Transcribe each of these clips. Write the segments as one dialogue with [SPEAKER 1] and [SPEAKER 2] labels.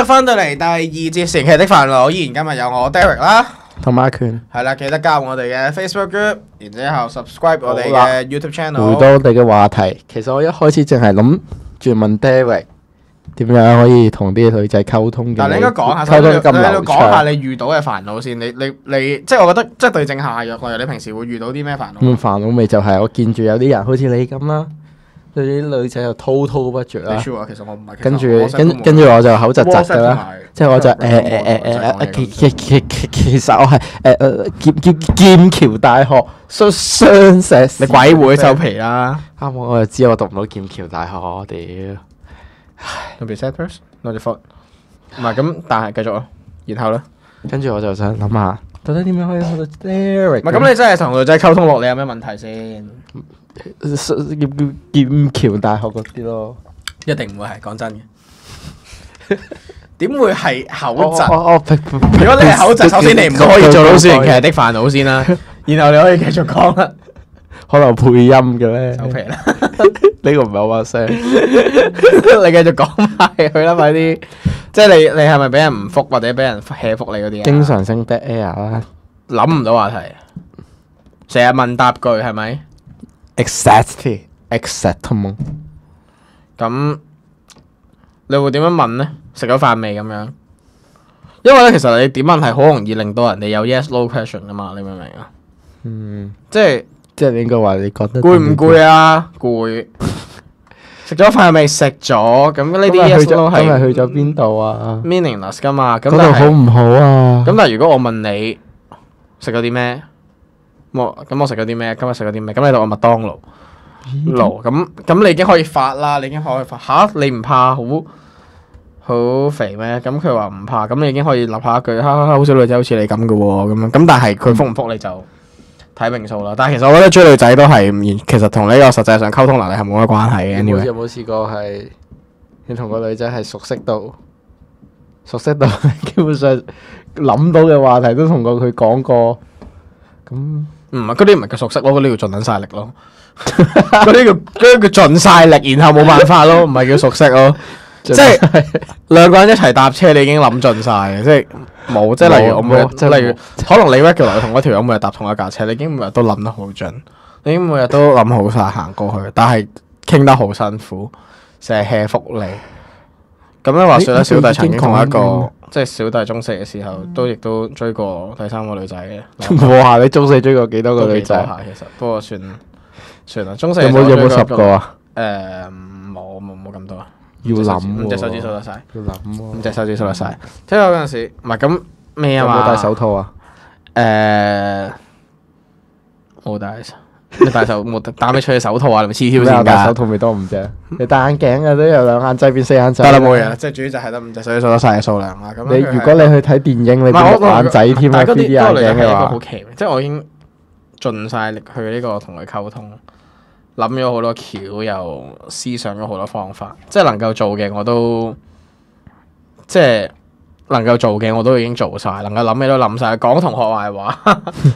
[SPEAKER 1] 啦，翻到嚟第二節神奇的煩惱，依然今日有我 Derek 啦，
[SPEAKER 2] 同埋阿權
[SPEAKER 1] 係啦，記得加入我哋嘅 Facebook group，然之後 subscribe 我哋嘅 YouTube channel。
[SPEAKER 2] 回到我哋嘅話題，其實我一開始淨係諗住問 Derek 點樣可以同啲女仔溝通嘅。
[SPEAKER 1] 但係你應該講下，
[SPEAKER 2] 溝通咁
[SPEAKER 1] 你
[SPEAKER 2] 流
[SPEAKER 1] 講下
[SPEAKER 2] 暢。
[SPEAKER 1] 你遇到嘅煩惱先。你即係我覺得即係對症下藥。例如你平時會遇到啲咩煩惱？
[SPEAKER 2] 咁煩惱咪就係我見住有啲人好似你咁啦，對啲女仔又滔滔不絕啦。
[SPEAKER 1] 其實我唔係。
[SPEAKER 2] 跟住我就口窒窒㗎啦，即係我就其實我係劍橋大學雙碩士。
[SPEAKER 1] 你鬼會收皮啦！
[SPEAKER 2] 啱我就知我讀唔到劍橋大學，我屌。
[SPEAKER 1] Don't be sad first, not your fault。唔係咁，但係繼續啊。然後咧，
[SPEAKER 2] 跟住我就想諗下，到底點樣可以去到 Derek？
[SPEAKER 1] 唔係咁，你真係同女仔溝通落，你有咩問題先？
[SPEAKER 2] 劍橋大學嗰啲咯，
[SPEAKER 1] 一定唔會係講真嘅。點會係口窒？如果你係口窒，首先你唔可以做到神奇的煩惱先啦。然後你可以繼續講啦。
[SPEAKER 2] 可能配音嘅咧，
[SPEAKER 1] 收皮啦！
[SPEAKER 2] 呢個唔係我把聲。
[SPEAKER 1] 你繼續講埋佢啦，快啲！即係你係咪俾人唔覆或者俾人 hea 覆你嗰啲啊？
[SPEAKER 2] 經常性 dead air 啦，
[SPEAKER 1] 諗唔到話題，成日問答句係咪
[SPEAKER 2] ？Exactly。
[SPEAKER 1] 咁你會點樣問呢？食咗飯未咁樣？因為咧，其實你點問係好容易令到人哋有 yes no question 噶嘛，你明唔明啊？即係
[SPEAKER 2] 你應該話你覺得
[SPEAKER 1] 攰唔攰啊？攰。食咗飯未？食咗。咁呢啲 yes no 係
[SPEAKER 2] 今日去咗邊度啊
[SPEAKER 1] ？meaningless 噶嘛。咁
[SPEAKER 2] 嗰度好唔好啊？
[SPEAKER 1] 咁但係如果我問你食咗啲咩？我食咗啲咩？今日食咗啲咩？咁你度我麥當勞。咁你已經可以發啦，你已經可以發吓，你唔怕好肥咩？咁佢話唔怕，咁你已經可以立下一句，好少女仔好似你咁嘅喎，咁但係佢覆唔覆你就睇命數啦。但係其實我覺得追女仔都係，其實同呢個實際上溝通能力係冇乜關係嘅。
[SPEAKER 2] 有冇試過係你同個女仔係熟悉到基本上諗到嘅話題都同過佢講過？咁
[SPEAKER 1] 唔係嗰啲唔係叫熟悉咯，嗰啲叫盡撚晒力咯。嗰啲叫盡晒力，然後冇辦法咯，唔係叫熟悉咯。即係兩個人一齊搭車，你已經諗盡晒嘅，即係冇。即係例如我例如可能你 regular 同嗰條友每日搭同一架車，你已經每日都諗得好盡，你已經每日都諗好晒行過去，但係傾得好辛苦，成日 hea 福利。咁樣話說咧，小弟曾經同一個即係小弟中四嘅時候，亦都追過第三個女仔嘅。
[SPEAKER 2] 哇！你中四追過幾多個女仔？
[SPEAKER 1] 其實不過算啦。中四
[SPEAKER 2] 有冇10個啊？
[SPEAKER 1] 冇咁多啊。
[SPEAKER 2] 要諗喎，
[SPEAKER 1] 五隻手指數得晒。
[SPEAKER 2] 要諗喎，
[SPEAKER 1] 五隻手指數得晒。即係嗰陣時，唔係咁咩啊嘛？
[SPEAKER 2] 有冇戴手套啊？
[SPEAKER 1] 冇戴。你戴手冇打咩出去手套啊？你咪黐條線㗎。
[SPEAKER 2] 戴手套咪多5隻。你戴眼鏡嘅都有2眼仔變4眼仔。
[SPEAKER 1] 得啦，冇嘢。即係主要就係得5隻手指數得晒嘅數量啦。咁
[SPEAKER 2] 你如果你去睇電影，你變6眼仔添啊！3D 眼鏡嘅話，
[SPEAKER 1] 好奇，即係我已經盡晒力去呢個同佢溝通。諗咗好多橋，又思想咗好多方法，即係能夠做嘅我都，即係能夠做嘅我都已經做晒，能夠諗嘅都諗晒。講同學壞話，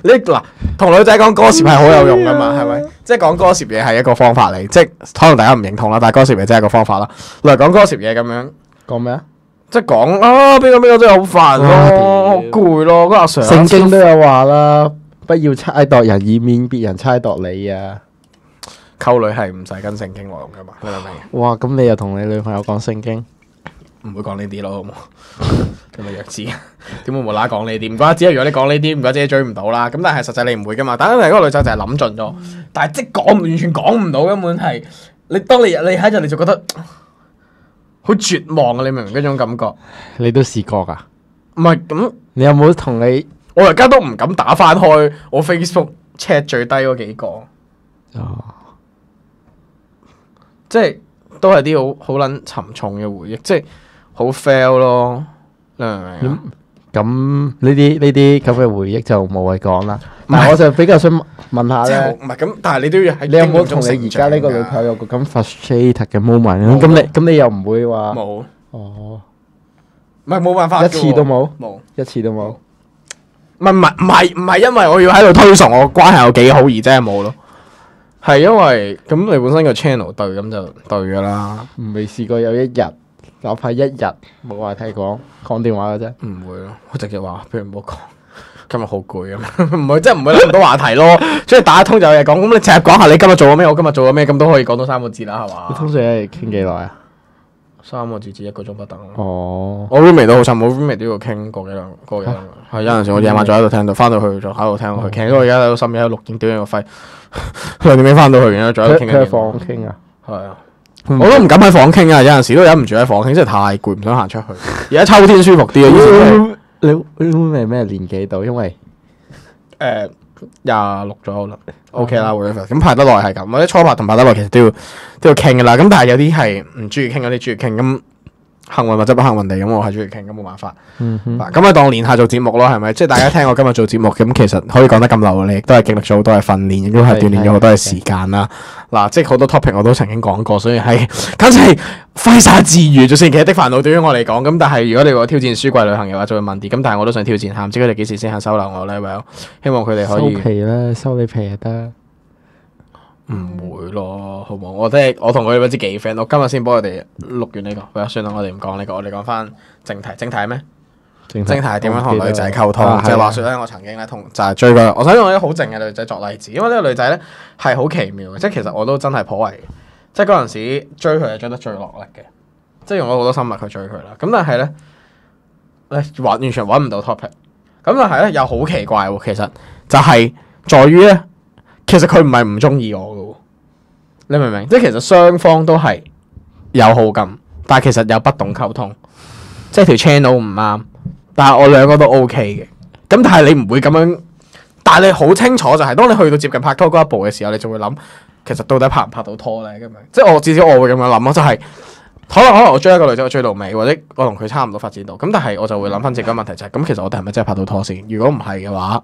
[SPEAKER 1] 你嗱同女仔講歌詞係好有用噶嘛，係咪？即係講歌詞嘢係一個方法嚟，即係可能大家唔認同啦，但係歌詞嘢真係一個方法啦。例如講歌詞嘢咁樣，
[SPEAKER 2] 講咩啊？
[SPEAKER 1] 即係講啊邊個真係好煩咯，好攰咯，嗰阿 Sir。
[SPEAKER 2] 聖經都有話啦，不要猜度人，以免別人猜度你啊！
[SPEAKER 1] 溝女係唔使跟聖經內容噶嘛？你明唔明？
[SPEAKER 2] 哇！咁你又同你女朋友講聖經？
[SPEAKER 1] 唔會講呢啲咯，好冇？咁咪弱智？點會無啦啦講呢啲？唔怪之，如果你講呢啲，唔怪之追唔到啦。咁但係實際你唔會噶嘛？但係嗰個女仔就係諗盡咗，但係即係完全講唔到，根本係你當你喺度你就覺得好絕望啊！你明唔明嗰種感覺？
[SPEAKER 2] 你都試過噶？
[SPEAKER 1] 唔係咁，
[SPEAKER 2] 你有冇同你？
[SPEAKER 1] 我而家都唔敢打翻開我 Facebook chat 最低嗰幾個。
[SPEAKER 2] 哦。
[SPEAKER 1] 即係都係啲好撚沉重嘅回憶，即係好 fail 咯，你明唔明啊？
[SPEAKER 2] 咁呢啲咁嘅回憶就無謂講啦。但係我就比較想問下咧，
[SPEAKER 1] 唔係咁，但係你都要喺
[SPEAKER 2] 你有冇同你而家呢個女朋友有個咁 frustrated 嘅 moment？咁你又唔會話
[SPEAKER 1] 冇？
[SPEAKER 2] 哦，
[SPEAKER 1] 唔係冇辦法，
[SPEAKER 2] 一次都冇，
[SPEAKER 1] 冇
[SPEAKER 2] 一次都冇。
[SPEAKER 1] 唔係因為我要喺度推崇我關係有幾好而真係冇咯。係因為咁你本身個 channel 對咁就對噶啦，
[SPEAKER 2] 未試過有一日哪怕一日冇話題講電話嘅啫。
[SPEAKER 1] 唔會咯，我直接話，不如唔好講。今日好攰啊嘛，唔會即係唔會諗咁多話題咯。所以打一通就有嘢講，咁你淨係講下你今日做咗咩，我今日做咗咩，咁都可以講到3個字啦，係嘛？
[SPEAKER 2] 通常係傾幾耐啊
[SPEAKER 1] ？3個字至1個鐘不等。
[SPEAKER 2] 哦，
[SPEAKER 1] 我 roommate 都好慘，我 roommate 都要傾個幾兩個幾兩個。係有陣時我夜晚仲喺度聽到，翻到去就喺度聽佢傾。因為我而家喺度深夜喺度錄影屌個肺，2點幾翻到去，然後仲喺度傾緊。
[SPEAKER 2] 佢喺房傾啊？
[SPEAKER 1] 係啊。我都唔敢喺房傾啊！有陣時都忍唔住喺房傾，真係太攰，唔想行出去。而家秋天舒服啲啊！以前
[SPEAKER 2] 你 roommate 咩年紀度？因為
[SPEAKER 1] 26左右啦，OK 啦，會咁排得耐係咁，或者初拍同排得耐其實都要傾噶啦。咁但係有啲係唔中意傾，有啲中意傾。咁幸運或者不幸運地，咁我係中意傾，咁冇辦法。咁咪當年下做節目咯，係咪？即係大家聽我今日做節目，咁其實可以講得咁流利，亦都係經歷咗好多嘅訓練，亦都係鍛鍊咗好多嘅時間啦。嗱，即係好多 topic 我都曾經講過，所以係簡直係揮灑自如。就算其實的煩惱對於我嚟講，咁但係如果你話挑戰書櫃旅行嘅話，就會問啲。咁但係我都想挑戰下，唔知佢哋幾時先肯收留我咧？Well，希望佢哋可以
[SPEAKER 2] 收皮啦，收你皮就得。
[SPEAKER 1] 唔會咯，好冇？我同佢哋不知幾 friend，我今日先幫佢哋錄完呢個。算啦，我哋唔講呢個，我哋講翻正題。正題係咩？正題係點樣同女仔溝通？即係話説咧，我曾經咧就係追過，我想用一啲好靜嘅女仔作例子，因為呢個女仔咧係好奇妙嘅，即係其實我都真係頗為，即係嗰陣時追佢係追得最落力嘅，即係用咗好多心力去追佢啦。咁但係咧，完全揾唔到 topic。咁但係咧又好奇怪喎，其實就係在於咧。其實佢唔係唔中意我嘅，你明唔明？即係其實雙方都係有好感，但係其實又不懂溝通，即係條 channel 唔啱。但係我兩個都 OK 嘅，咁但係你唔會咁樣，但係你好清楚就係，當你去到接近拍拖嗰一步嘅時候，你就會諗，其實到底拍唔拍到拖咧？咁樣，即係至少我會咁樣諗咯，就係可能我追一個女仔，我追到尾，或者我同佢差唔多發展到，咁但係我就會諗翻自己個問題就係，咁其實我哋係咪真係拍到拖先？如果唔係嘅話，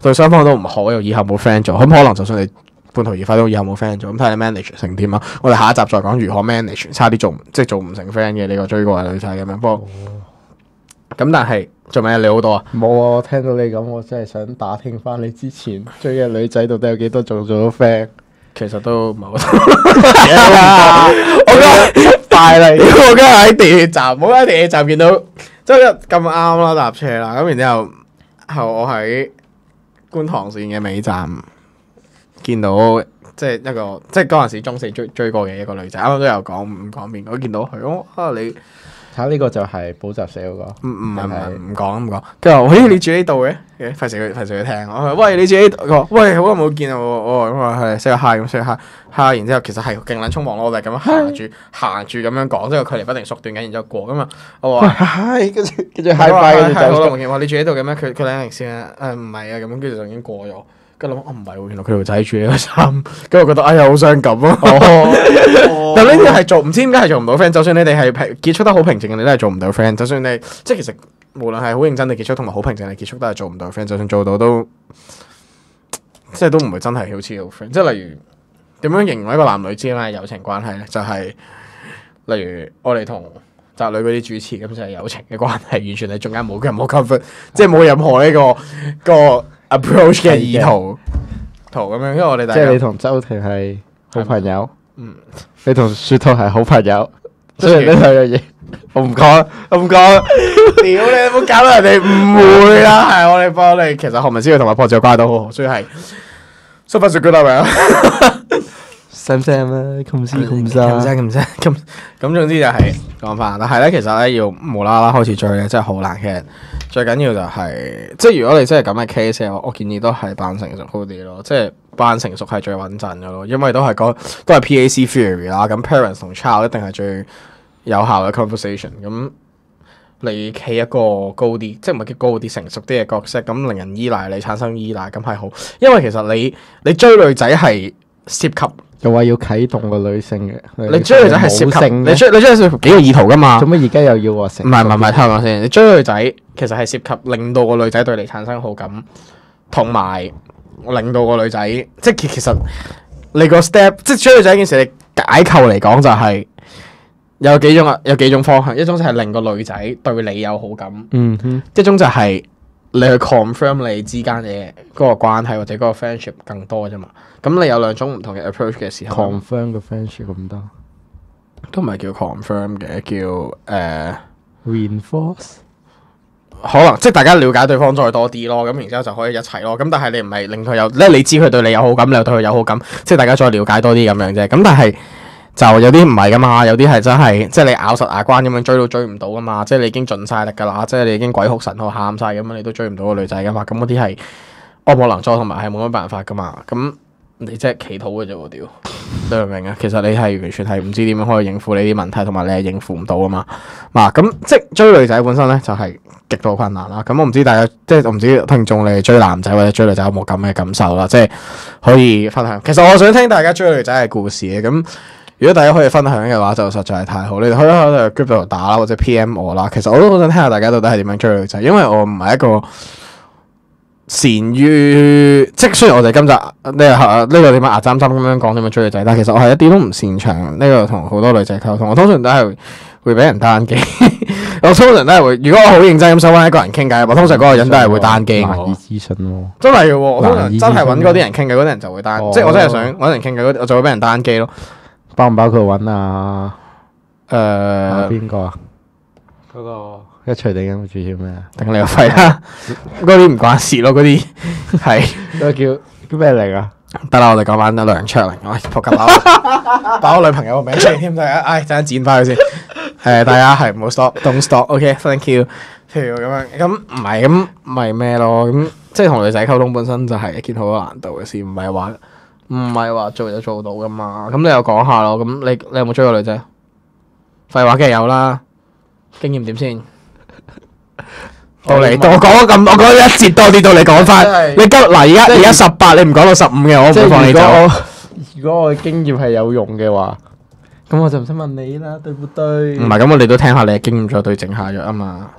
[SPEAKER 1] 對雙方都唔好，又以後冇 friend 做，咁可能就算你半途而廢都以後冇 friend 做，咁睇下你 manage 成點啊！我哋下一集再講如何 manage， 差啲做唔成 friend 嘅呢個追過嘅女仔咁樣。不過咁但係做咩你好多啊？
[SPEAKER 2] 冇啊！我聽到你咁，我真係想打聽翻你之前追嘅女仔到底有幾多做咗 friend。
[SPEAKER 1] 其實都唔係好多。我今日快啦！我今日喺地鐵站，冇喺地鐵站見到，即係咁啱啦搭車啦，咁然之後我喺觀塘線嘅尾站見到，即係一個即係嗰陣時中四追過嘅一個女仔，啱啱都有講唔講邊個，見到佢，你
[SPEAKER 2] 嚇呢個就係補習社嗰個，
[SPEAKER 1] 唔講，跟住話喂你住呢度嘅，費事佢聽，我話喂你住呢度，佢話喂好耐冇見啊，我話係 say hi 咁 say hi，然之後其實係勁撚匆忙咯，我哋咁樣行住咁樣講，即係距離不停縮短緊，然之後過咁啊，我話hi，跟住 hi bye，跟住就好耐冇見，話你住呢度嘅咩？佢領零先啊，唔係啊，咁跟住就已經過咗。跟住諗，唔係喎，原來佢條仔住呢個衫，跟住我覺得哎呀好傷感咯。但呢啲係做唔知點解係做唔到 friend， 就算你哋係結束得好平靜嘅，你都係做唔到 friend。就算你即係其實無論係好認真地結束同埋好平靜地結束，都係做唔到 friend。就算做到都即係都唔會真係好似好 friend。即係例如點樣形容一個男女之間嘅友情關係咧？就係例如我哋同宅女嗰啲主持咁就係友情嘅關係，完全係中間冇任何 comfort， 即係冇任何呢個 approach 嘅意圖咁樣，因為我哋即
[SPEAKER 2] 係你同周庭係好朋友，你同雪兔係好朋友，所以呢兩樣嘢我唔講，屌你冇搞到人哋誤會啦，係我哋幫你，其實何文詩佢同埋破照關係都好好，所以係 so far so good 係咪啊？Sam 啦，咁總之就係講翻，但係咧其實咧要無啦啦開始追咧真係好難嘅。最緊要就係，即係如果你真係咁嘅 case，我建議都係扮成熟好啲咯。即係扮成熟係最穩陣嘅咯，因為都係PAC theory 啦。咁 parents 同 child 一定係最有效嘅 conversation。咁你企一個高啲，即係唔係叫高啲成熟啲嘅角色，咁令人依賴你產生依賴，咁係好。因為其實你追女仔係涉及。又話要啟動個女性嘅，
[SPEAKER 1] 你追女仔係涉及你追涉及幾個意圖噶嘛？
[SPEAKER 2] 做乜而家又要話成？
[SPEAKER 1] 唔係，聽我講先。你追女仔其實係涉及令到個女仔對你產生好感，同埋令到個女仔即係其實你個 step 即係追女仔件事，你解構嚟講就係有幾種方向。一種就係令個女仔對你有好感，一種就係你去 confirm 你之間嘅嗰個關係或者嗰個 friendship 更多啫嘛。咁你有兩種唔同嘅 approach 嘅時候
[SPEAKER 2] ，confirm 個 friendship 咁多，都唔係叫 confirm 嘅，叫
[SPEAKER 3] reinforce
[SPEAKER 2] 可能即係大家了解對方再多啲咯，咁然之後就可以一齊咯。咁但係你唔係令佢有，咧你知佢對你有好感，你又對佢有好感，即係大家再了解多啲咁樣啫。咁但係就有啲唔係噶嘛，有啲係真係即係你咬實牙關咁樣追都追唔到噶嘛，即係你已經盡晒力噶啦，即係你已經鬼哭神號喊晒咁樣，你都追唔到個女仔噶嘛。咁嗰啲係愛莫能助，同埋係冇乜辦法噶嘛。咁你即係祈禱嘅啫喎，屌！你明唔明啊？其實你係完全係唔知點樣可以應付你啲問題，同埋你係應付唔到啊嘛。嗱，咁即係追女仔本身咧就係極度困難啦。咁我唔知大家即係我唔知聽眾你追男仔或者追女仔有冇咁嘅感受啦，即係可以分享。其實我想聽大家追女仔嘅故事嘅。咁如果大家可以分享嘅話，就實在係太好。你哋可以喺 group 度打啦，或者 PM 我啦。其實我都好想聽下大家到底係點樣追女仔，因為我唔係一個善於，即係雖然我哋今集呢個點樣牙針針咁樣講點樣追女仔，但係其實我係一啲都唔擅長呢個同好多女仔溝通。我通常都係會俾人單機，我通常都係會。如果我好認真咁想揾一個人傾偈，我通常嗰個人都係會單機
[SPEAKER 3] 難以
[SPEAKER 2] 我。
[SPEAKER 3] 諮詢喎。
[SPEAKER 2] 真係嘅喎，我通常
[SPEAKER 3] 難以
[SPEAKER 2] 真係揾
[SPEAKER 3] 諮詢
[SPEAKER 2] 嗰啲人傾偈，嗰啲人就會單，
[SPEAKER 3] 哦
[SPEAKER 2] 即係我真係想揾人傾偈，我就會俾人單機咯。
[SPEAKER 3] 包唔包括揾啊？
[SPEAKER 2] 誒，
[SPEAKER 3] 邊個啊？嗰個一錘定音住叫咩啊？
[SPEAKER 2] 頂你個肺啦！嗰啲唔關事咯，嗰啲係。
[SPEAKER 3] 嗰個叫咩嚟啊？
[SPEAKER 2] 得啦，我哋講翻梁卓玲，喂，仆街把我女朋友個名出嚟添，大家，唉，陣間剪翻佢先。大家係唔好 stop，don't stop，OK，thank you。譬如咁樣，咁唔係咁，咪咩咯？咁即係同女仔溝通本身就係一件好有難度嘅事，唔係話做就做到噶嘛。咁你又講下咯。咁你有冇追過女仔？廢話梗係有啦。經驗點先？到你，我講咗咁，我講咗一節多啲，到你講翻。你今嗱而家18，你唔講到15嘅，我唔
[SPEAKER 3] 即係
[SPEAKER 2] 會放你走。
[SPEAKER 3] 如果我嘅經驗係有用嘅話，咁我就唔使問你啦，對唔對？
[SPEAKER 2] 唔係咁，我哋都聽下你嘅經驗，再對症下藥啊嘛。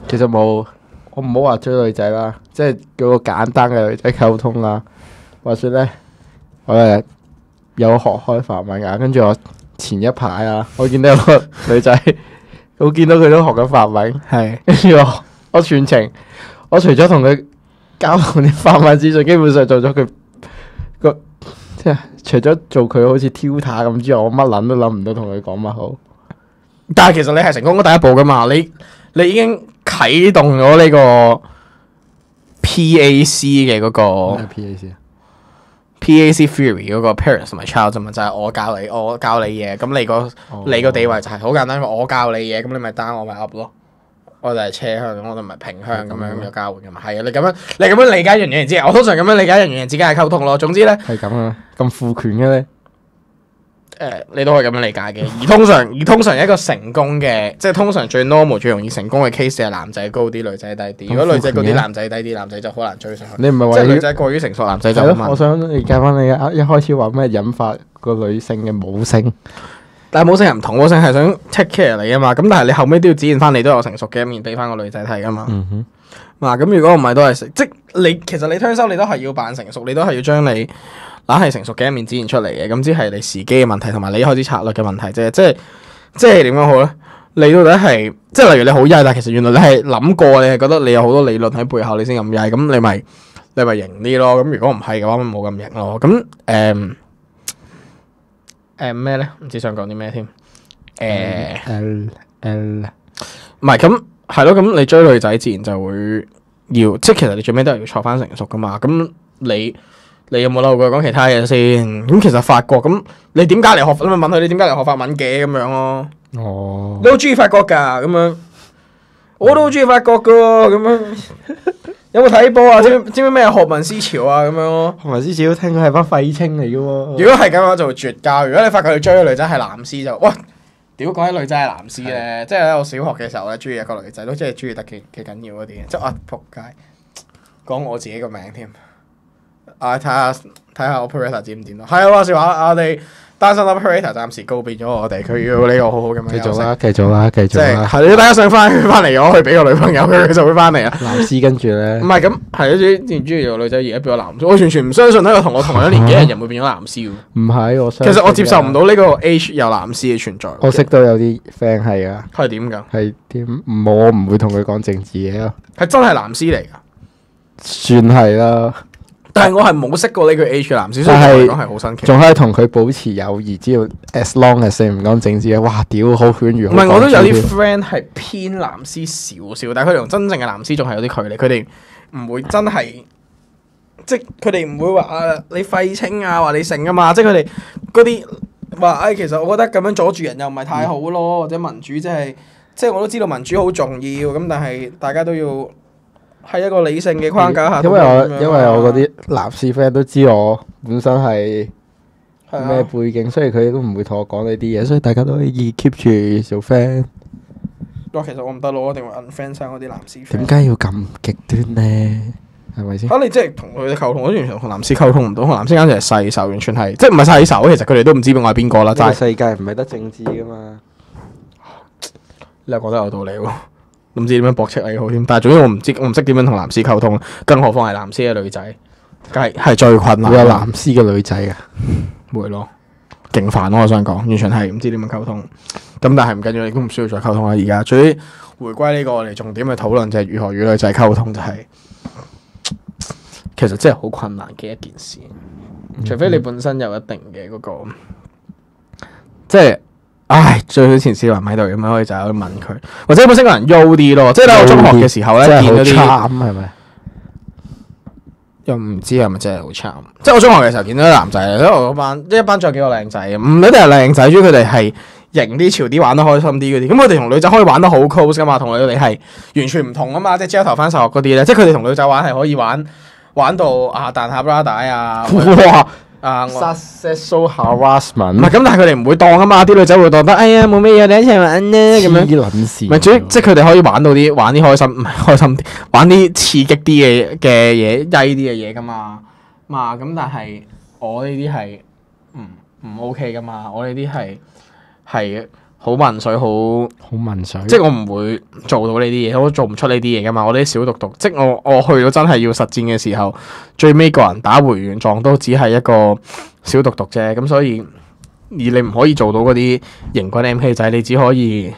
[SPEAKER 3] 其實冇，我唔好話追女仔啦，即係叫個簡單嘅女仔溝通啦。話說咧，我有學開法文啊，跟住我前一排啊，我見到有個女仔，我見到佢都學緊法文，
[SPEAKER 2] 係
[SPEAKER 3] 跟住我全程，我除咗同佢交換啲法文資訊，基本上做咗佢個即係除咗做佢好似 tutor 咁之外，我乜撚都諗唔到同佢講乜好。
[SPEAKER 2] 但係其實你係成功咗第一步噶嘛？你已經啟動咗呢個 PAC 嘅嗰個
[SPEAKER 3] 咩 PAC 啊？
[SPEAKER 2] PAC theory 嗰個 parents 同埋 child 啫嘛，就係我教你嘢，咁你個地位就係好簡單，我教你嘢，咁你咪 down 我咪 up 咯。我哋係斜向，我哋唔係平向咁樣有交換噶嘛。係啊，你咁樣理解人與人之間，我通常咁樣理解人與人之間嘅溝通咯。總之咧，
[SPEAKER 3] 係咁啊，咁父權嘅咧。
[SPEAKER 2] 你都可以咁樣理解嘅。而通常一個成功嘅，即係通常最 normal 最容易成功嘅 case 係男仔高啲，女仔低啲。如果女仔高啲，男仔低啲，男仔就好難追上去。
[SPEAKER 3] 你唔係話要
[SPEAKER 2] 即係女仔過於成熟，男仔就
[SPEAKER 3] 係咯？
[SPEAKER 2] 好慢
[SPEAKER 3] 我。想理解翻你一開始話咩引發個女性嘅母性，
[SPEAKER 2] 但係母性係唔同，母性係想 take care 你啊嘛。咁但係你後尾都要展現翻你都有成熟嘅一面俾翻個女仔睇噶嘛。
[SPEAKER 3] 嗯哼，
[SPEAKER 2] 嗱，咁如果唔係都係即係你其實你推收你都係要扮成熟，你都係要將你懶係成熟嘅一面展現出嚟嘅。咁只係你時機嘅問題，同埋你一開始策略嘅問題啫。即係點講好咧？你到底係即係例如你好曳，但係其實原來你係諗過，你係覺得你有好多理論喺背後，你先咁曳。咁你咪型啲咯。咁如果唔係嘅話，咪冇咁型咯。咁咩咧？唔知想講啲咩添？唔係咁係咯。咁你追女仔自然就會要，即係其實你最尾都係要坐翻成熟噶嘛。咁你有冇留過講其他嘢先？咁其實法國咁，你點解嚟學？你咪問佢你點解嚟學法文嘅咁樣咯。
[SPEAKER 3] 哦，
[SPEAKER 2] 你好中意法國㗎咁樣，我都好中意法國㗎喎咁樣。有冇睇波啊？知唔知咩學民思潮啊？咁樣咯。
[SPEAKER 3] 學民思潮聽講係班廢青嚟嘅喎。
[SPEAKER 2] 如果係咁嘅話就會絕交。如果你發覺你追嘅女仔係藍絲就，哇！屌講起女仔係藍絲咧，即係咧我小學嘅時候咧，中意一個女仔都真係中意得幾緊要嗰啲嘅，即係啊仆街，講我自己個名添。啊睇下 operator 知唔知咯？係啊，話時話我哋單身 operator 暫時告別咗我哋，佢要呢個好好咁樣
[SPEAKER 3] 繼
[SPEAKER 2] 休息。
[SPEAKER 3] 續啦，繼續啦，繼
[SPEAKER 2] 即
[SPEAKER 3] 續啦。
[SPEAKER 2] 係係你大家想翻嚟，我去俾個女朋友佢就會翻嚟啊。
[SPEAKER 3] 藍絲跟住咧
[SPEAKER 2] 唔，係咁係咯，之前中意個女仔而家變咗藍絲，我完全唔相信一個同我同樣年紀嘅人會變咗藍絲喎。
[SPEAKER 3] 唔係我
[SPEAKER 2] 其實我接受唔到呢個 age 有藍絲嘅存在。
[SPEAKER 3] 我識到有啲 friend 係啊，
[SPEAKER 2] 係點㗎？
[SPEAKER 3] 係點？我唔會同佢講政治嘢咯，
[SPEAKER 2] 係真係藍絲嚟㗎。
[SPEAKER 3] 算係啦。
[SPEAKER 2] 但係我係冇識過呢個 H 嘅男士，所以
[SPEAKER 3] 但係
[SPEAKER 2] 對我嚟講係好新奇。
[SPEAKER 3] 仲可以同佢保持友誼，只要 as long as 你唔講政治嘅，哇屌好犬儒。
[SPEAKER 2] 唔係，我都有啲 friend 係偏藍絲少少，但係佢哋同真正嘅藍絲仲係有啲距離。佢哋唔會真係，即係佢哋唔會話你廢青啊，話你成啊嘛。即係佢哋嗰啲話其實我覺得咁樣阻住人又唔係太好咯，或者民主即係我都知道民主好重要，咁但係大家都要喺一個理性嘅框架下。
[SPEAKER 3] 因為我嗰啲藍絲 friend 都知我本身係咩背景，所以佢哋都唔會同我講呢啲嘢，所以大家都可以 keep 住做 friend。
[SPEAKER 2] 其實我唔得咯，我一定會 unfriend 晒我啲藍絲 friend。
[SPEAKER 3] 點解要咁極端呢？係咪先？
[SPEAKER 2] 你即係同佢哋溝通，我完全同藍絲溝通唔到，同藍絲簡直係世仇，完全係即係唔係世仇，其實佢哋都唔知我係邊個啦。
[SPEAKER 3] 但係世界唔係得政治噶嘛。
[SPEAKER 2] 你又覺得有道理喎，都唔知點樣駁斥你好添。但係總之我唔識點樣同藍絲溝通，更何況係藍絲嘅女仔，梗係最困難。
[SPEAKER 3] 會有藍絲嘅女仔啊？
[SPEAKER 2] 會咯，勁煩咯！我想講，完全係唔知點樣溝通。咁但係唔緊要，你都唔需要再溝通啦。而家最回歸呢個我哋重點嘅討論就係如何與女仔溝通，就係其實真係好困難嘅一件事。除非你本身有一定嘅嗰個，即係。最好前少人喺度咁樣可以就喺度問佢，或者本身個人優啲咯，即係我中學嘅時候咧見到啲，
[SPEAKER 3] 係咪？
[SPEAKER 2] 又唔知係咪真係好慘？即係我中學嘅時候見到啲男仔，因為我嗰班一班仲有幾個靚仔，唔一定係靚仔，主要佢哋係型啲、潮啲、玩得開心啲嗰啲。咁佢哋同女仔可以玩得好 close 噶嘛，同佢哋係完全唔同啊嘛。即係朝頭翻實學嗰啲咧，即係佢哋同女仔玩係可以玩到彈下 bra 帶啊！
[SPEAKER 3] 哇！sexual harassment
[SPEAKER 2] 唔係咁，但係佢哋唔會當啊嘛，啲女仔會當得，哎呀冇咩嘢，你一齊玩咧咁樣。
[SPEAKER 3] 黐撚線。
[SPEAKER 2] 唔係，即係佢哋可以玩啲開心，唔係開心啲，玩啲刺激啲嘅嘢，曳啲嘅嘢噶嘛。咁但係我呢啲係唔 OK 噶嘛，我呢啲係好民粹，好
[SPEAKER 3] 民粹。
[SPEAKER 2] 即係我唔會做到呢啲嘢，我都做唔出呢啲嘢噶嘛。我啲小獨獨，即係我去到真係要實戰嘅時候，最尾個人打回原狀都只係一個小獨獨啫。咁所以而你唔可以做到嗰啲型軍 MK 仔，你只可以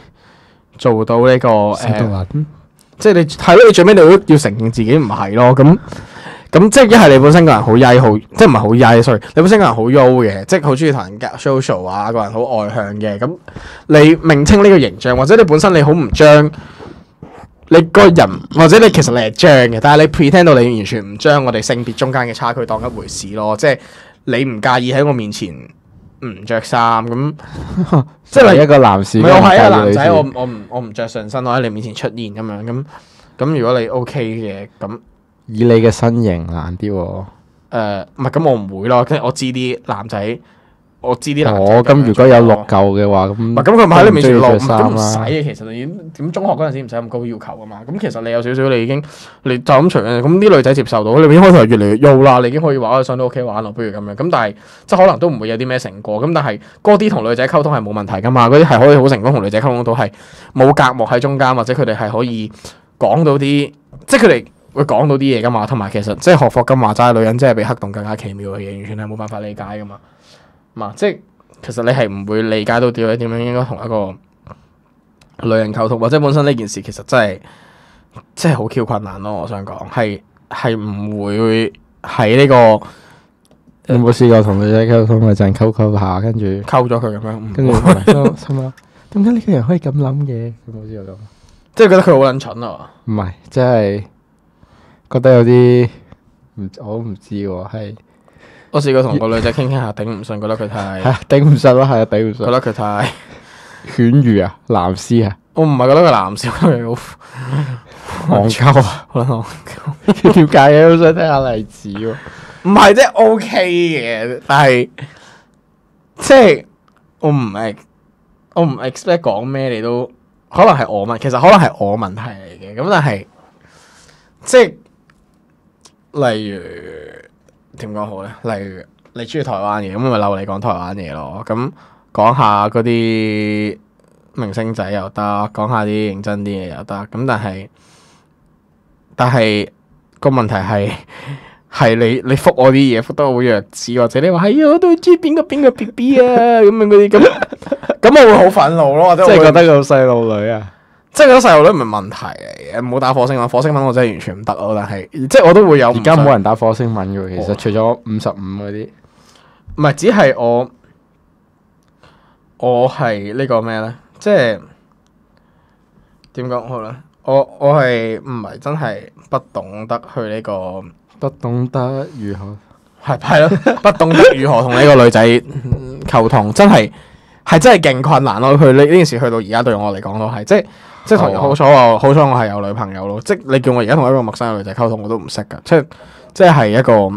[SPEAKER 2] 做到呢個即係你係咯，你最尾你都要承認自己唔係咯。咁即係一係你本身個人好曳，即係唔係好曳，sorry，你本身個人好優嘅，即係好中意同人夾 social 啊，個人好外向嘅。咁你名稱呢個形象，或者你本身你好唔將你個人，或者你其實你係將嘅，但係你 pretend 到你完全唔將我哋性別中間嘅差距當一回事咯。即係你唔介意喺我面前唔着衫咁，即係
[SPEAKER 3] 一個男士。
[SPEAKER 2] 我係一個男仔，我唔着上身，我喺你面前出現咁樣咁如果你 OK 嘅咁。
[SPEAKER 3] 以你嘅身形難啲喎。
[SPEAKER 2] 唔係咁，我唔會咯。即係我知啲男仔，
[SPEAKER 3] 咁如果有6嚿嘅話，咁
[SPEAKER 2] 佢咪喺你面前露，咁唔使嘅。其實你點中學嗰陣時唔使咁高要求噶嘛。咁其實你有少少，你已經你就咁除咁啲女仔接受到，你已經開頭越嚟越優啦。你已經可以話上到屋企玩咯，不如咁樣。咁但係即係可能都唔會有啲咩成果。咁但係嗰啲同女仔溝通係冇問題噶嘛。嗰啲係可以好成功同女仔溝通到，係冇隔膜喺中間，或者佢哋係可以講到啲，即係佢哋會講到啲嘢噶嘛，同埋其實即係學霍金話齋，女人真係比黑洞更加奇妙嘅嘢，完全係冇辦法理解噶嘛。即係其實你係唔會理解到點樣應該同一個女人溝通，或者本身呢件事其實真係好 Q 困難咯。我想講係唔會喺呢個
[SPEAKER 3] 有冇試過同女仔溝通嗰陣溝下，跟住
[SPEAKER 2] 溝咗佢咁樣，
[SPEAKER 3] 跟住心諗點解呢個人可以咁諗嘅？有冇試過咁？
[SPEAKER 2] 即係覺得佢好撚蠢啊！
[SPEAKER 3] 唔係，即係覺得有啲我都唔知喎，係
[SPEAKER 2] 我試過同個女仔傾下，頂唔順，覺得佢太
[SPEAKER 3] 頂唔順咯，係啊，頂唔順，
[SPEAKER 2] 覺得佢太
[SPEAKER 3] 犬儒啊，藍絲啊，
[SPEAKER 2] 我唔係覺得佢藍絲，覺得佢好
[SPEAKER 3] 戇鳩啊，
[SPEAKER 2] 好撚戇鳩。
[SPEAKER 3] 點解嘅？好想聽下例子喎。
[SPEAKER 2] 唔係即係 OK 嘅，但係即係我唔 expect 講咩，你都可能係我問，其實可能係我問題嚟嘅。咁但係即係例如點講好咧？例如你中意台灣嘢，咁咪留你講台灣嘢咯。咁講下嗰啲明星仔又得，講下啲認真啲嘢又得。咁但係個問題係你覆我啲嘢覆得好弱智，或者你話係啊，我都知邊個 BB 啊咁樣嗰啲咁我會好憤怒咯，
[SPEAKER 3] 即係覺得個細路女啊，
[SPEAKER 2] 即係嗰細路女唔係問題嚟嘅，唔好打火星文。火星文我真係完全唔得咯，但係即係我都會有。
[SPEAKER 3] 而家冇人打火星文嘅喎，其實除咗55嗰啲，
[SPEAKER 2] 唔係只係我係呢個咩咧？即係點講好咧？我係唔係真係不懂得去呢個？
[SPEAKER 3] 不懂得如何
[SPEAKER 2] 係咯，不懂得如何同呢個女仔溝通，真係勁困難咯。佢呢件事去到而家對我嚟講都係，即係同好彩我係有女朋友咯。即係你叫我而家同一個陌生嘅女仔溝通，我都唔識噶。即係一個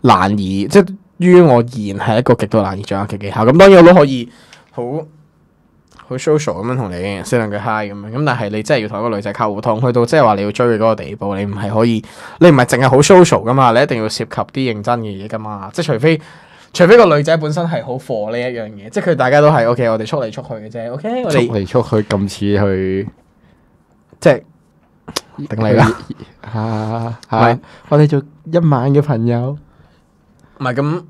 [SPEAKER 2] 難以，即係於我而言係一個極度難以掌握嘅技巧。咁當然我都可以好 social 咁樣同你 say 兩句 hi 咁樣，咁但係你真係要同一個女仔溝通，去到即係話你要追佢嗰個地步，你唔係可以，你唔係淨係好 social 噶嘛，你一定要涉及啲認真嘅嘢噶嘛，即係除非個女仔本身係好 for 呢一樣嘢，即係佢大家都係 OK，我哋速嚟速去嘅啫，OK， 我哋
[SPEAKER 3] 速嚟速去咁似去，
[SPEAKER 2] 即係頂你啦，
[SPEAKER 3] 我哋做一晚嘅朋友，
[SPEAKER 2] 唔係咁。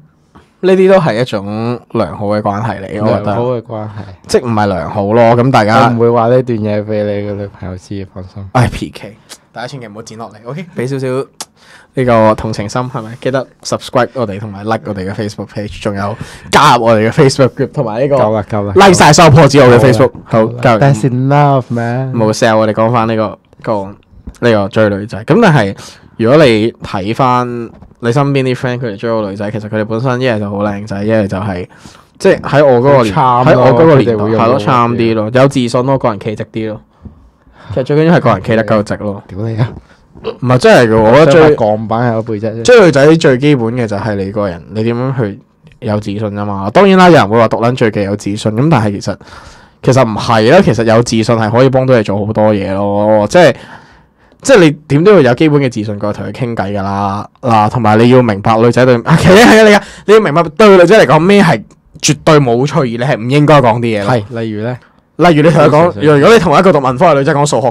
[SPEAKER 2] 呢啲都係一種良好嘅關係嚟，我覺得。
[SPEAKER 3] 良好嘅關係，
[SPEAKER 2] 即唔係良好咯。咁大家
[SPEAKER 3] 我唔會話呢段嘢俾你嘅女朋友知，放心。
[SPEAKER 2] PK， 大家千祈唔好剪落嚟，OK？俾少少呢個同情心係咪？記得 subscribe 我哋同埋 like 我哋嘅 Facebook page， 仲有加入我哋嘅 Facebook group， 同埋呢個
[SPEAKER 3] 夠啦
[SPEAKER 2] like 晒收破紙我嘅 Facebook。好，加入。
[SPEAKER 3] That's enough man。
[SPEAKER 2] 冇 sell， 我哋講翻呢個追女仔。咁但係如果你睇翻你身邊啲 friend 佢哋追個女仔，其實佢哋本身一係就好靚仔，一係就係即係喺我嗰個年代係咯，差啲咯，有自信咯，個人企直啲咯。其實最緊要係個人企得夠直咯。
[SPEAKER 3] 屌你啊！
[SPEAKER 2] 唔係真係嘅，我覺得追
[SPEAKER 3] 鋼板係個背脊啫。
[SPEAKER 2] 追女仔最基本嘅就係你個人，你點樣去有自信啫嘛。當然啦，有人會話獨撚最忌有自信，咁但係其實唔係啦。其實有自信係可以幫到你做好多嘢咯，即係你點都要有基本嘅自信過去同佢傾偈㗎啦，嗱，同埋你要明白女仔對你要明白對女仔嚟講咩係絕對冇趣，而你係唔應該講啲嘢咯。
[SPEAKER 3] 係，例如咧，
[SPEAKER 2] 例如你同佢講，如果你同一個讀文科嘅女仔講數學，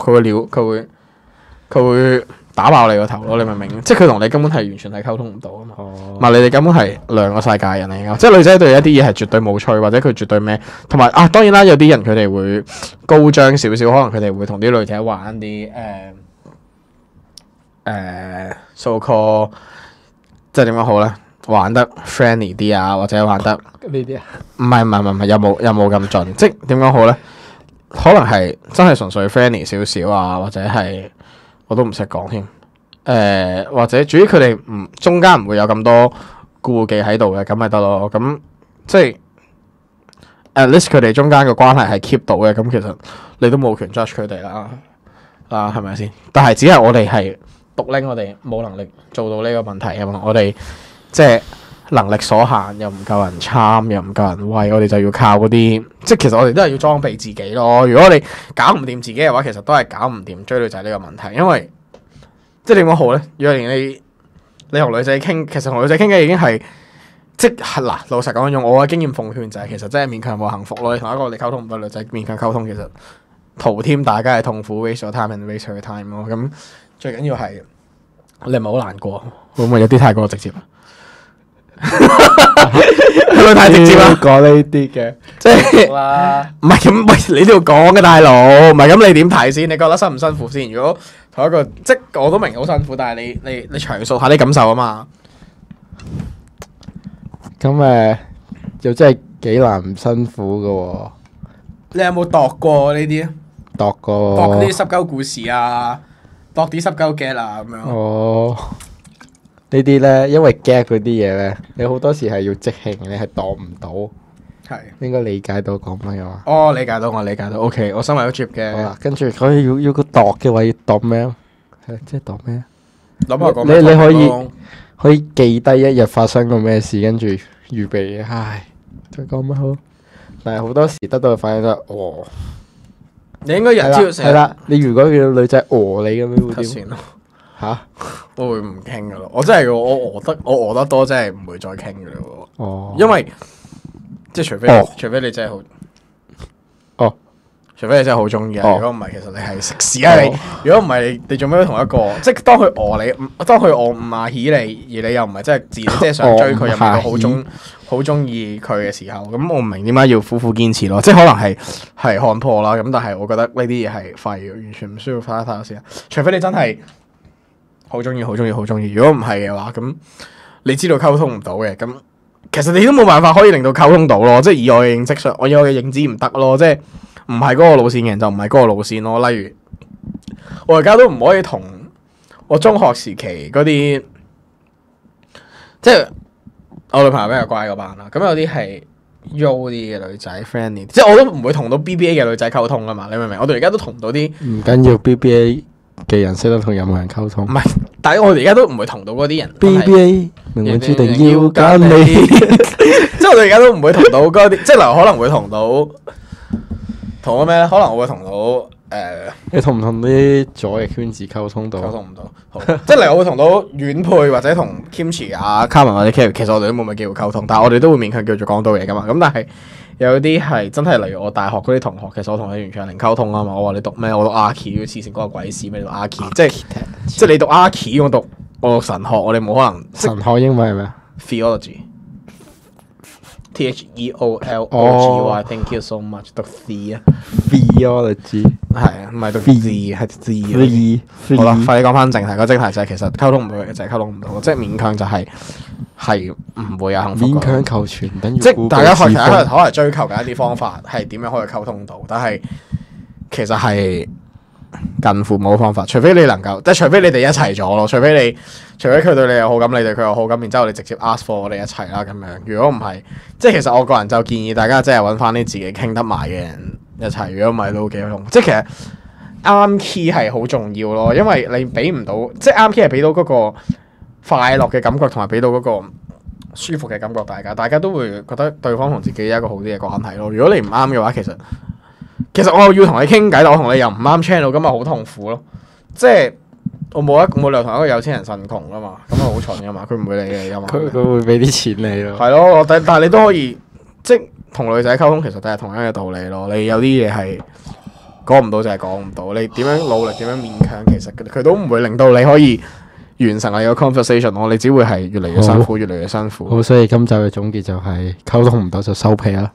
[SPEAKER 2] 佢會打爆你個頭咯，你明唔明？即係佢同你根本係完全係溝通唔到啊嘛。唔係你哋根本係兩個世界人嚟㗎，即係女仔對一啲嘢係絕對冇趣，或者佢絕對咩，同埋當然啦，有啲人佢哋會高張少少，可能佢哋會同啲女仔玩啲so call 即係點講好咧？玩得 friendly 啲啊，或者玩得
[SPEAKER 3] 呢啲啊？
[SPEAKER 2] 唔係，有冇咁盡？即係點講好咧？可能係真係純粹 friendly 少少啊，或者係我都唔識講添。或者主要佢哋中間唔會有咁多顧忌喺度嘅，咁咪得咯。咁即係 at least 佢哋中間嘅關係係 keep 到嘅，咁其實你都冇權 judge 佢哋啦。係咪先？但係只係我哋係獨拎，我哋冇能力做到呢個問題啊嘛。我哋即係能力所限，又唔夠人參，又唔夠人威，我哋就要靠嗰啲，即係其實我哋都係要裝備自己咯。如果我哋搞唔掂自己嘅話，其實都係搞唔掂追女仔呢個問題。因為即係點講好咧？如果連你同女仔傾，其實同女仔傾嘅已經係即係嗱，老實講，用我嘅經驗奉勸就係，其實真係勉強冇幸福咯。你同一個你溝通唔到女仔勉強溝通，其實徒添大家係痛苦 waste your time and waste her time 咯。咁最緊要係你唔係好難過，會唔會有啲太過直接啊？係咪太直接啦？
[SPEAKER 3] 講呢啲嘅，
[SPEAKER 2] 即係唔係咁？喂，你都要講嘅大佬，唔係咁你點睇先？你覺得辛唔辛苦先？如果同一個即我都明好辛苦，但係你詳述下啲感受啊嘛。
[SPEAKER 3] 咁又真係幾難唔辛苦嘅喎。
[SPEAKER 2] 你有冇度過呢啲？
[SPEAKER 3] 度過
[SPEAKER 2] 度啲濕鳩故事啊，度啲濕鳩 get 啊咁樣。
[SPEAKER 3] 哦，呢啲咧，因為 get 嗰啲嘢咧，你好多時係要即興，你係度唔到。
[SPEAKER 2] 係。
[SPEAKER 3] 應該理解到講乜嘅嘛？
[SPEAKER 2] 哦，理解到，我理解到。OK，我身為一個 drip 嘅。
[SPEAKER 3] 好啦，跟住佢要個度嘅話，要度咩啊？係即係度咩啊？
[SPEAKER 2] 諗下講
[SPEAKER 3] 你可以記低一日發生過咩事，跟住預備。唉，再講乜好？但係好多時得到嘅反應都係哦。
[SPEAKER 2] 你應該日朝
[SPEAKER 3] 係啦，你如果見到女仔你咁樣會點？嚇？
[SPEAKER 2] 我會唔傾噶咯。我真係我餓得多，真係唔會再傾噶咯。
[SPEAKER 3] 哦。
[SPEAKER 2] 因為即係除非你真係好。
[SPEAKER 3] 哦。
[SPEAKER 2] 除非你真係好中意啊。
[SPEAKER 3] 哦
[SPEAKER 2] 如果唔係，其實你係食屎啊你。如果唔係，你做咩同一個？即係當佢誤下起你，而你又唔係真係即係想追佢，又唔係好中意佢嘅時候，咁我唔明點解要苦苦堅持咯。即係可能係看破啦。咁但係我覺得呢啲嘢係廢嘅，完全唔需要花太多時間。除非你真係好中意。如果唔係嘅話，咁你知道溝通唔到嘅，咁其實你都冇辦法可以令到溝通到咯。即係以我嘅認知上，我以我嘅認知唔得咯。即係唔係嗰個路線嘅人就唔係嗰個路線咯。例如我而家都唔可以同我中學時期嗰啲，即係我女朋友比較乖嗰班啦。咁有啲係優啲嘅女仔 friendly，即係我都唔會同到 BBA 嘅女仔溝通啊嘛。你明唔明？我哋而家都同唔到啲
[SPEAKER 3] 唔緊要 BBA 嘅人識得同任何人溝通
[SPEAKER 2] 唔。係，但係我哋而家都唔會同到嗰啲人。
[SPEAKER 3] BBA 命運注定要揀你。
[SPEAKER 2] 即係我哋而家都唔會同到嗰啲，即係例如可能會同到咩咧？可能我會同到
[SPEAKER 3] 你同唔同啲左翼圈子溝通到？
[SPEAKER 2] 溝通唔到，好即係例如我會同到遠配或者同 Kimchi 啊、Carmen 或者 Kerry，其實我哋都冇乜機會溝通，但係我哋都會勉強叫做講到嘢噶嘛。咁但係有啲係真係例如我大學嗰啲同學，其實我同佢完全係零溝通啊嘛。我話你讀咩？我讀 Archi，黐線嗰個鬼屎咩？你讀 Archi，即係你讀 Archi，我讀神學，我哋冇可能
[SPEAKER 3] 神學英文係咩啊？
[SPEAKER 2] Theology。Thank you so much。讀 the 啊
[SPEAKER 3] Theology
[SPEAKER 2] 係啊，唔係讀 the 係 the。好啦，快啲講翻正題。個正題就係其實溝通唔到嘅就係溝通唔到，即係勉強就係唔會有幸福。
[SPEAKER 3] 勉強求全等於
[SPEAKER 2] 即係大家可能追求緊一啲方法係點樣可以溝通到，但係其實係近乎冇方法，除非你能夠，即係除非你哋一齊咗咯，除非佢對你有好感，你對佢有好感，然之後你直接 ask for 我哋一齊啦咁樣。如果唔係，即係其實我個人就建議大家即係揾翻啲自己傾得埋嘅人一齊。如果唔係都幾好用。即係其實啱 key 係好重要咯，因為你俾唔到，即係啱 key 係俾到嗰個快樂嘅感覺，同埋俾到嗰個舒服嘅感覺，大家都會覺得對方同自己有一個好啲嘅關係咯。如果你唔啱嘅話，其實我要同你傾偈，但我同你又唔啱 channel，咁咪好痛苦咯。即係我冇理由同一個有錢人呻窮噶嘛，咁咪好蠢噶嘛，佢唔會理你噶嘛。
[SPEAKER 3] 佢會俾啲錢你咯。
[SPEAKER 2] 係咯，但係你都可以即係同女仔溝通，其實都係同樣嘅道理咯。你有啲嘢係講唔到就係講唔到，你點樣努力點樣勉強，其實佢都唔會令到你可以完成你個 conversation 咯。你只會係越嚟越辛苦，越嚟越辛苦。
[SPEAKER 3] 好，所以今集嘅總結就係溝通唔到就收皮啦。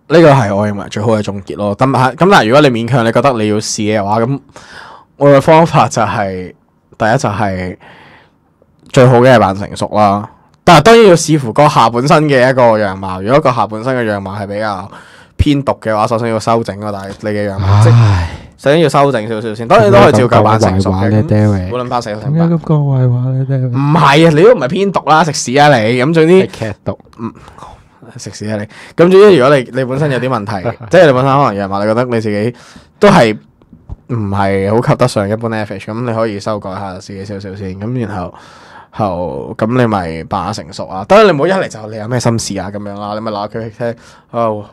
[SPEAKER 2] 呢個係我認為最好嘅總結咯。咁但係如果你勉強你覺得你要試嘅話，咁我嘅方法就係第一就係最好嘅係扮成熟啦。但係當然要視乎個下半身嘅一個樣貌。如果個下半身嘅樣貌係比較偏獨嘅話，首先要修整咯。但係你嘅樣貌，即係首先要修整少少先。當然都可以照舊扮成熟嘅。無論扮成熟定扮。
[SPEAKER 3] 點解咁講壞話咧？
[SPEAKER 2] 唔係啊，你都唔係偏獨啦，食屎啊你！咁總之
[SPEAKER 3] 係劇毒。
[SPEAKER 2] 食屎啊你！咁總之如果你本身有啲問題，即係你本身可能樣貌，你覺得你自己都係唔係好及得上一般 average， 咁你可以修改下自己少少先，咁然後咁你咪扮下成熟啊！當然你唔好一嚟就你有咩心事啊咁樣啦，你咪鬧佢聽，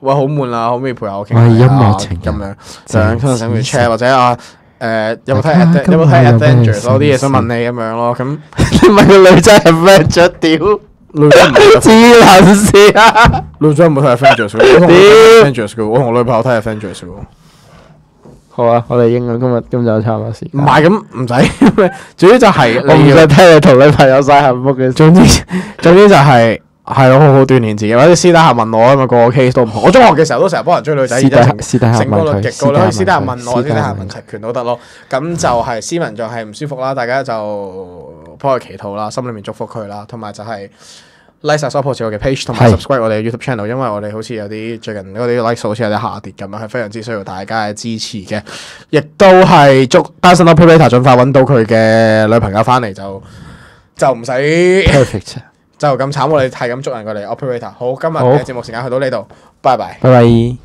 [SPEAKER 2] 喂好悶啊，可唔可以陪下我傾下
[SPEAKER 3] 音樂情
[SPEAKER 2] 咁樣，想要 check 或者有冇睇 Avengers 嗰啲嘢想問你咁樣咯，咁
[SPEAKER 3] 你問個女仔係 Avengers 屌？
[SPEAKER 2] 女仔唔
[SPEAKER 3] 黐撚線啊！
[SPEAKER 2] 女仔唔好睇 Avengers 嘅，我同女朋友睇 Avengers 嘅。
[SPEAKER 3] 好啊，我哋應該今日就差唔多時間。
[SPEAKER 2] 唔係咁唔使，總之就係
[SPEAKER 3] 我唔
[SPEAKER 2] 你要
[SPEAKER 3] 想聽你同女朋友晒幸福嘅。
[SPEAKER 2] 總之就係咯，好好鍛鍊自己，或者私底下問我啊嘛，個 case 都唔好。我中學嘅時候都成日幫人追女仔，而且成功率極高。你可以私底下問我，私底下問齊權都得咯。咁就係斯文就係唔舒服啦，大家就幫佢祈禱啦，心裏面祝福佢啦，同埋就係 like support 我嘅 page， 同埋 subscribe 我哋嘅 YouTube channel， 因為我哋好似有啲最近嗰啲 like 數好似有啲下跌咁樣，係非常之需要大家嘅支持嘅。亦都係祝單身 operator 盡快揾到佢嘅女朋友翻嚟，就唔使
[SPEAKER 3] perfect，
[SPEAKER 2] 就咁慘。我哋係咁祝人過嚟 operator。好，今日嘅節目時間去到呢度，拜拜。
[SPEAKER 3] 拜拜。